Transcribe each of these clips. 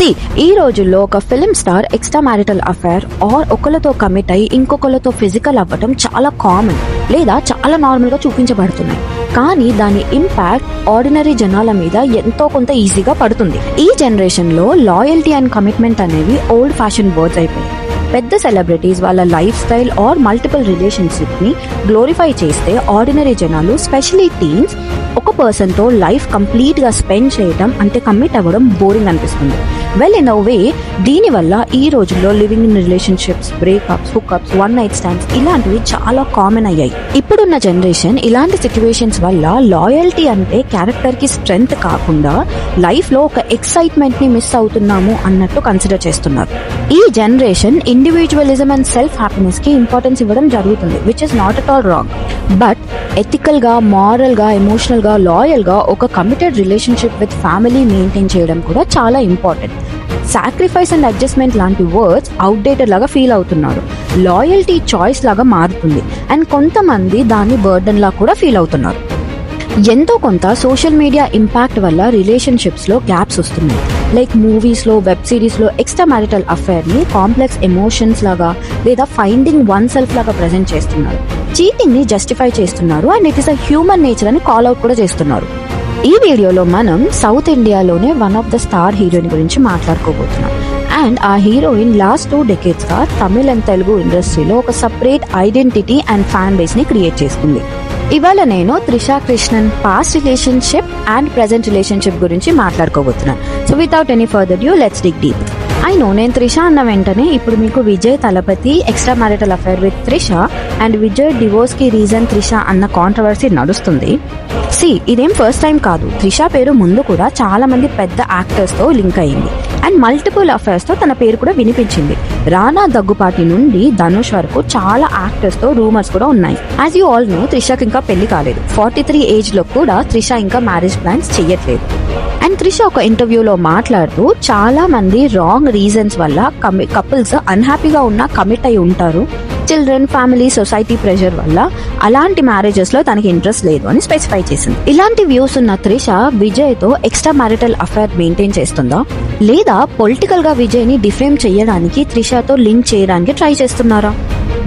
ఈ రోజుల్లో ఒక film star extra marital affair or ఒకరితో కమిట్ అయి ఇంకొకరితో ఫిజికల్ అవ్వటం చాలా కామన్ లేదా చాలా నార్మల్ గా చూపించబడుతున్నాయి. కానీ దాని ఇంపాక్ట్ ఆర్డినరీ జనాల మీద ఎంతో కొంత ఈజీగా పడుతుంది. ఈ జనరేషన్ లో లాయల్టీ అండ్ కమిట్మెంట్ అనేవి ఓల్డ్ ఫ్యాషన్ వర్డ్స్ అయిపోయాయి. పెద్ద సెలబ్రిటీస్ వాళ్ళ life style or multiple relationship ని గ్లోరిఫై చేస్తే ఆర్డినరీ జనాలు స్పెషలీ టీన్స్ ఒక పర్సన్ తో లైఫ్ కంప్లీట్ గా స్పెండ్ చేయడం అంటే కమిట్ అవ్వడం బోరింగ్ అనిపిస్తుంది. వెల్ ఇన్ అ వే దీని వల్ల ఈ రోజుల్లో living in relationships, breakups, hookups, one night stands ఇలాంటివి చాలా కామన్ అయ్యాయి. ఇప్పుడున్న జనరేషన్ ఇలాంటి సిచ్యువేషన్స్ వల్ల లాయల్టీ అంటే క్యారెక్టర్ కి స్ట్రెంగ్త్ కాకుండా లైఫ్ లో ఒక ఎక్సైట్మెంట్ ని మిస్ అవుతున్నాము అన్నట్టు కన్సిడర్ చేస్తున్నారు. ఈ generation individualism and self happiness కి ఇంపార్టెన్స్ ఇవ్వడం జరుగుతుంది, which is not at all wrong. But ethical గా, మారల్ గా, ఎమోషనల్ గా, లాయల్ గా ఒక committed relationship with family maintain చేయడం కూడా చాలా ఇంపార్టెంట్. సాక్రిఫైస్ అండ్ అడ్జస్ట్మెంట్ లాంటి వర్డ్స్ అవుట్డేటెడ్ లాగా ఫీల్ అవుతున్నారు. లాయల్టీ చాయిస్ లాగా మారుతుంది అండ్ కొంతమంది దాన్ని బర్డెన్ లా కూడా ఫీల్ అవుతున్నారు. ఎంతో కొంత సోషల్ మీడియా ఇంపాక్ట్ వల్ల రిలేషన్షిప్స్ లో గ్యాప్స్ వస్తున్నాయి. లైక్ మూవీస్ లో, వెబ్ సిరీస్ లో ఎక్స్ట్రా మ్యారిటల్ అఫైర్ ని కాంప్లెక్స్ ఎమోషన్స్ లాగా లేదా ఫైండింగ్ వన్ సెల్ఫ్ లాగా ప్రెజెంట్ చేస్తున్నారు. చీటింగ్ ని జస్టిఫై చేస్తున్నారు and it is a human nature అని కాల్ అవుట్ కూడా చేస్తున్నారు. ఈ వీడియోలో మనం సౌత్ ఇండియాలోనే one of the star heroine గురించి మాట్లాడుకోబోతున్నాం. అండ్ ఆ హీరోయిన్ లాస్ట్ 2 decades గా తమిళ్ అండ్ తెలుగు ఇండస్ట్రీలో ఒక separate identity and fan base ని క్రియేట్ చేసుకుంది. ఇవాళ నేను Trisha Krishnan past relationship and present relationship గురించి మాట్లాడుకోబోతున్నాను. So without any further due let's dig deep. నేను త్రిష అన్న వెంటనే ఇప్పుడు మీకు Vijay Thalapathy extra marital affair with Trisha and Vijay divorce కి రీజన్ త్రిష అన్న కాంట్రవర్సీ నడుస్తుంది. ఇదేం ఫస్ట్ టైం కాదు. త్రిష పేరు ముందు కూడా చాలా మంది పెద్ద యాక్టర్స్ తో లింక్ అయింది అండ్ మల్టిపుల్ అఫైర్స్ తో తన పేరు కూడా వినిపించింది. రానా దగ్గుపాటి నుండి ధనుష్ వరకు చాలా యాక్టర్స్ తో రూమర్స్ కూడా ఉన్నాయి. యాజ్ యూ ఆల్ నో, త్రిషకి ఇంకా పెళ్లి కాలేదు. 43 ఏజ్ లో కూడా త్రిష ఇంకా మ్యారేజ్ ప్లాన్స్ చెయ్యట్లేదు. అండ్ త్రిష ఒక ఇంటర్వ్యూలో మాట్లాడుతూ చాలా మంది రాంగ్ రీజన్స్ వల్ల కపుల్స్ అన్హ్యాపీగా ఉన్నా కమిట్ అయి ఉంటారు. చిల్డ్రన్, ఫ్యామిలీ, సొసైటీ ప్రెషర్ వల్ల అలాంటి మ్యారేజెస్ లో తనకి ఇంట్రెస్ట్ లేదు అని స్పెసిఫై చేసింది. ఇలాంటి వ్యూస్ ఉన్న త్రిష విజయ్ తో ఎక్స్ట్రా మ్యారిటల్ అఫైర్ మెయింటైన్ చేస్తుందా లేదా పొలిటికల్ గా విజయ్ ని డిఫేమ్ చేయడానికి త్రిషతో లింక్ చేయడానికి ట్రై చేస్తున్నారా?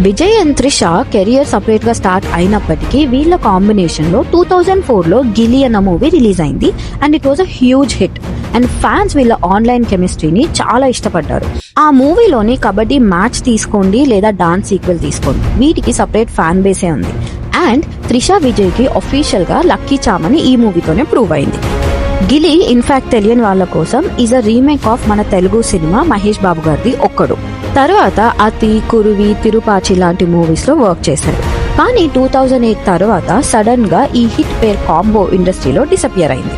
Vijay and Trisha career separate గా స్టార్ట్ అయినప్పటికీ వీళ్ళ కాంబినేషన్ లో 2004 లో గిలీ అన్న మూవీ రిలీజ్ అయింది and it was a huge hit and fans వీళ్ళ ఆన్లైన్ కెమిస్ట్రీని చాలా ఇష్టపడ్డారు. ఆ మూవీలోని కబడ్డీ మ్యాచ్ తీసుకోండి లేదా డాన్స్ సీక్వెల్ తీసుకోండి, వీటికి సపరేట్ ఫ్యాన్ బేసే ఉంది. అండ్ త్రిష విజయ్ కి అఫీషియల్ గా లక్కీ చామ్ అని ఈ మూవీతోనే ప్రూవ్ అయింది. గిలీ ఇన్ఫాక్ట్ తెలియని వాళ్ళ కోసం ఈజ్ అ రీమేక్ ఆఫ్ మన తెలుగు సినిమా మహేష్ బాబు గారిది ఒక్కడు. తర్వాత అతి, కురువి, తిరుపాచి లాంటి మూవీస్ లో వర్క్ చేశారు. కానీ 2008 తర్వాత సడన్ గా ఈ హిట్ పేర్ కాంబో ఇండస్ట్రీలో డిసపియర్ అయింది.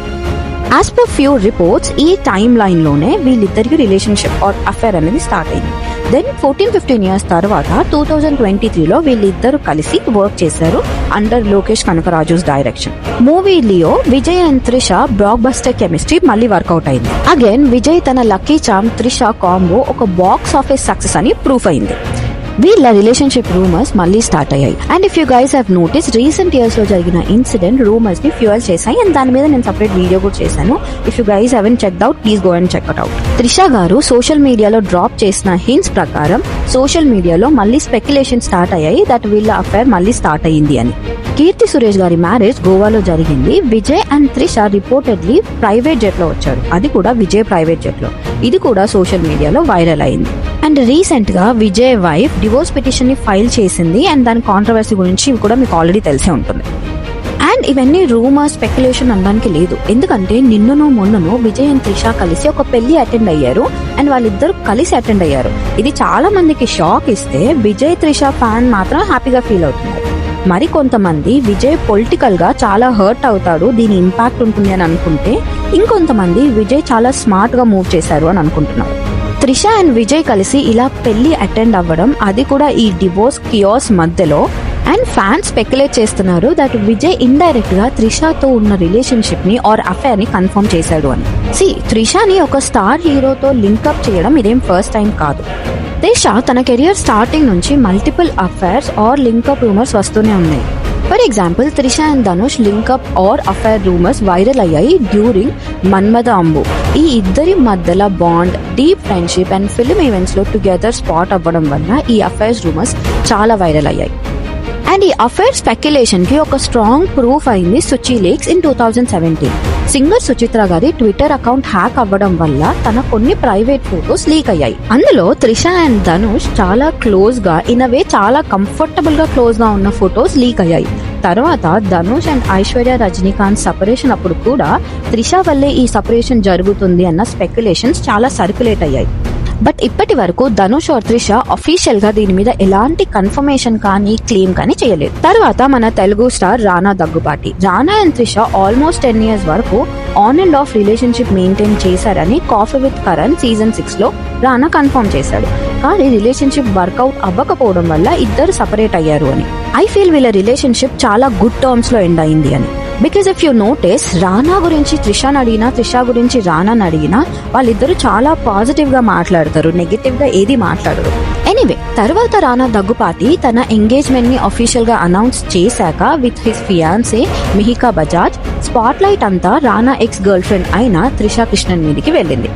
యాజ్ పర్ ఫ్యూ రిపోర్ట్స్ ఈ టైమ్ లైన్ లోనే వీళ్ళిద్దరికి రిలేషన్షిప్ ఆర్ అఫైర్ అనేది స్టార్ట్ అయింది. దెన్ 14-15 years తర్వాత 2023లో వీళ్ళిద్దరు కలిసి వర్క్ చేశారు under Lokesh Kanagaraj's direction. Movie Leo Vijay and Trisha blockbuster chemistry మళ్ళీ వర్కౌట్ అయింది. అగైన్ విజయ్ తన లక్కీ చామ్ త్రిష కాంబో ఒక బాక్స్ ఆఫీస్ సక్సెస్ అని ప్రూఫ్ అయింది. వీళ్ళ రిలేషన్షిప్ రూమర్స్ మళ్ళీ స్టార్ట్ అయ్యాయి. And if you guys have notice recent years లో జరిగిన ఇన్సిడెంట్ రూమర్స్ ని ఫ్యూయల్ చేశాయి అండ్ దాని మీద నేను సపరేట్ వీడియో కూడా చేశాను. If you guys haven't checked out, please go and check it out. Trisha garu social మీడియాలో డ్రాప్ చేసిన హింట్స్ ప్రకారం సోషల్ మీడియాలో మళ్ళీ స్పెక్యులేషన్ స్టార్ట్ అయ్యాయి దట్ వీళ్ళ అఫైర్ మళ్ళీ స్టార్ట్ అయ్యింది అని. కీర్తి సురేష్ గారి మ్యారేజ్ గోవాలో జరిగింది. Vijay and Trisha reportedly private jet లో వచ్చారు, అది కూడా విజయ్ ప్రైవేట్ జెట్ లో. ఇది కూడా సోషల్ మీడియాలో వైరల్ అయింది. అండ్ రీసెంట్ గా విజయ్ వైఫ్ డివోర్స్ పిటిషన్ ని ఫైల్ చేసింది అండ్ దాని కాంట్రవర్సీ గురించి కూడా మీకు ఆల్రెడీ తెలిసే ఉంటుంది. అండ్ ఇవన్నీ రూమర్, స్పెక్యులేషన్ అనడానికి లేదు. ఎందుకంటే నిన్ననో మొన్ననో విజయ్ అండ్ త్రిష కలిసి ఒక పెళ్లి అటెండ్ అయ్యారు అండ్ వాళ్ళిద్దరు కలిసి అటెండ్ అయ్యారు. ఇది చాలా మందికి షాక్ ఇస్తే విజయ్ త్రిష ఫ్యాన్ మాత్రం హ్యాపీగా ఫీల్ అవుతున్నారు. మరి కొంతమంది విజయ్ పొలిటికల్ గా చాలా హర్ట్ అవుతాడు, దీని ఇంపాక్ట్ ఉంటుంది అని అనుకుంటే, ఇంకొంతమంది విజయ్ చాలా స్మార్ట్ గా మూవ్ చేశారు అని అనుకుంటున్నారు. త్రిష అండ్ విజయ్ కలిసి ఇలా పెళ్లి అటెండ్ అవ్వడం, అది కూడా ఈ డివోర్స్ కియోస్ మధ్యలో. అండ్ ఫ్యాన్స్ స్పెక్యులేట్ చేస్తున్నారు దట్ విజయ్ ఇండైరెక్ట్ గా త్రిషతో ఉన్న రిలేషన్షిప్ ని ఆర్ అఫైర్ ని కన్ఫర్మ్ చేశాడు అని. త్రిషని ఒక స్టార్ హీరోతో లింకప్ చేయడం ఇదేం ఫస్ట్ టైం కాదు. త్రిష తన కెరియర్ స్టార్టింగ్ నుంచి multiple affairs or linkup rumours వస్తూనే ఉన్నాయి. For example Trisha and Dhanush linkup or affair rumours viral అయ్యాయి డ్యూరింగ్ మన్మథ అంబు. ఈ ఇద్దరి మధ్యలో bond, deep friendship and film events లో టుగెదర్ స్పాట్ అవ్వడం వల్ల ఈ అఫైర్స్ రూమర్స్ చాలా వైరల్ అయ్యాయి. అండ్ ఈ అఫైర్ స్పెక్యులేషన్ కి ఒక స్ట్రాంగ్ ప్రూఫ్ అయింది Suchi leaks in 2017. Singer Suchitra garu Twitter account hack అవ్వడం వల్ల తన కొన్ని ప్రైవేట్ ఫోటోస్ లీక్ అయ్యాయి. అందులో త్రిష అండ్ ధనుష్ చాలా క్లోజ్ గా ఇన్ అవే చాలా కంఫర్టబుల్ గా క్లోజ్ గా ఉన్న ఫోటోస్ లీక్ అయ్యాయి. తర్వాత ధనుష్ అండ్ ఐశ్వర్య రజనీకాంత్ సపరేషన్ అప్పుడు కూడా త్రిష వల్లే ఈ సపరేషన్ జరుగుతుంది అన్న స్పెక్యులేషన్స్ చాలా సర్క్యులేట్ అయ్యాయి. బట్ ఇప్పటి వరకు ధనుష్ ఆర్ త్రిష అఫీషియల్ గా దీని మీద ఎలాంటి కన్ఫర్మేషన్ కానీ క్లెయిమ్ కానీ చేయలేదు. తర్వాత మన Telugu star Rana Daggubati. Rana and Trisha almost 10 years వరకు on and of relationship maintain చేశారని కాఫీ విత్ కరణ్ సీజన్ 6 లో రానా కన్ఫర్మ్ చేశాడు. కానీ రిలేషన్షిప్ వర్కౌట్ అవ్వకపోవడం వల్ల ఇద్దరు సపరేట్ అయ్యారు అని. ఐ ఫీల్ వీళ్ళ రిలేషన్షిప్ చాలా గుడ్ టర్మ్స్ లో ఎండ్ అయింది అని. బికాస్ ఇఫ్ యూ నోటీస్ రానా గురించి త్రిషని అడిగినా, త్రిష గురించి రానాని అడిగినా వాళ్ళిద్దరూ చాలా పాజిటివ్ గా మాట్లాడతారు, నెగటివ్ గా ఏది మాట్లాడరు. ఎనీవే, తర్వాత రానా దగ్గుపాటి తన ఎంగేజ్మెంట్ ని అఫీషియల్ గా అనౌన్స్ చేశాక with his fiancee Miheeka Bajaj spotlight అంతా రానా ఎక్స్ గర్ల్ ఫ్రెండ్ అయిన త్రిష కృష్ణన్ మీదకి వెళ్ళింది.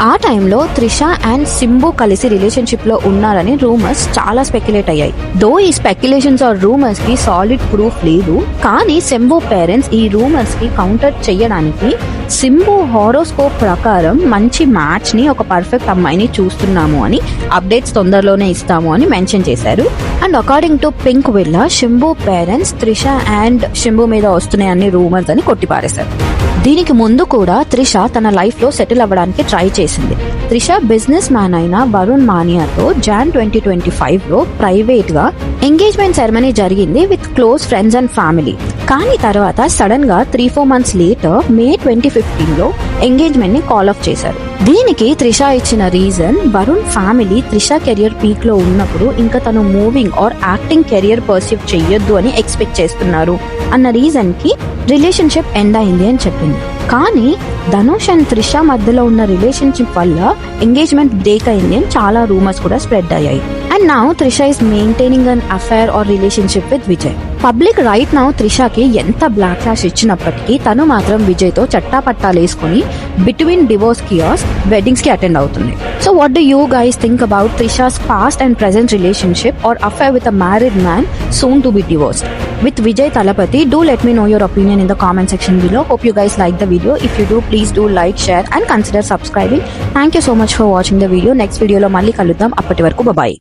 ఆ టైంలో త్రిష అండ్ సింబు కలిసి రిలేషన్షిప్ లో ఉన్నారని రూమర్స్ చాలా స్పెక్యులేట్ అయ్యాయి. దో ఈ స్పెక్యులేషన్స్ ఆర్ రూమర్స్ కి సాలిడ్ ప్రూఫ్ లేదు. కానీ సింబు పేరెంట్స్ ఈ రూమర్స్ కి కౌంటర్ చేయడానికి సింబు హారోస్కోప్ ప్రకారం మంచి మ్యాచ్ ని, ఒక పర్ఫెక్ట్ అమ్మాయిని చూస్తున్నాము అని, అప్డేట్స్ తొందరలోనే ఇస్తాము అని మెన్షన్ చేశారు. And according to pink villa, Shambhu parents Trisha and Shambhu మీద వస్తున్నాయి అన్ని రూమర్స్ అని కొట్టిపారేశారు. దీనికి ముందు కూడా త్రిష తన లైఫ్ లో సెటిల్ అవ్వడానికి ట్రై చేసింది. త్రిష బిజినెస్ మ్యాన్ అయిన వరుణ్ మానియాతో Jan 2025 లో ప్రైవేట్ గా ఎంగేజ్మెంట్ సెరమనీ జరిగింది with close friends and family. కానీ తర్వాత సడన్ గా 3-4 months లేటర్ May 2015 లో ఎంగేజ్మెంట్ ని కాల్ ఆఫ్ చేశారు. దీనికి త్రిష ఇచ్చిన reason, Varun family Trisha career peak లో ఉన్నప్పుడు ఇంకా తను moving or acting career pursue చెయ్యొద్దు అని ఎక్స్పెక్ట్ చేస్తున్నారు అన్న రీజన్ కి రిలేషన్షిప్ ఎండ్ అయింది అని చెప్పింది. కానీ ధనుష్ అండ్ త్రిష మధ్యలో ఉన్న రిలేషన్షిప్ వల్ల ఎంగేజ్మెంట్ బ్రేక్ అయింది అని చాలా రూమర్స్ కూడా స్ప్రెడ్ అయ్యాయి. And now Trisha is maintaining an affair or relationship with Vijay. Public right now త్రిషకి ఎంత బ్లాక్ క్లాష్ ఇచ్చినప్పటికీ తను మాత్రం విజయ్ తో చట్టా పట్టాలు వేసుకుని బిట్వీన్ డివోర్స్ కియాస్ వెడ్డింగ్స్ కి అటెండ్ అవుతుంది. So what do you guys think about Trisha's past and present relationship or affair with a married man soon to be divorced with Vijay Thalapathy? Do let me know your opinion in the comment section below. Hope you guys like the video. If you do, please do like, share and consider subscribing. Thank you so much for watching the video. Next video lo malli kaluddam. Appati varaku bye bye.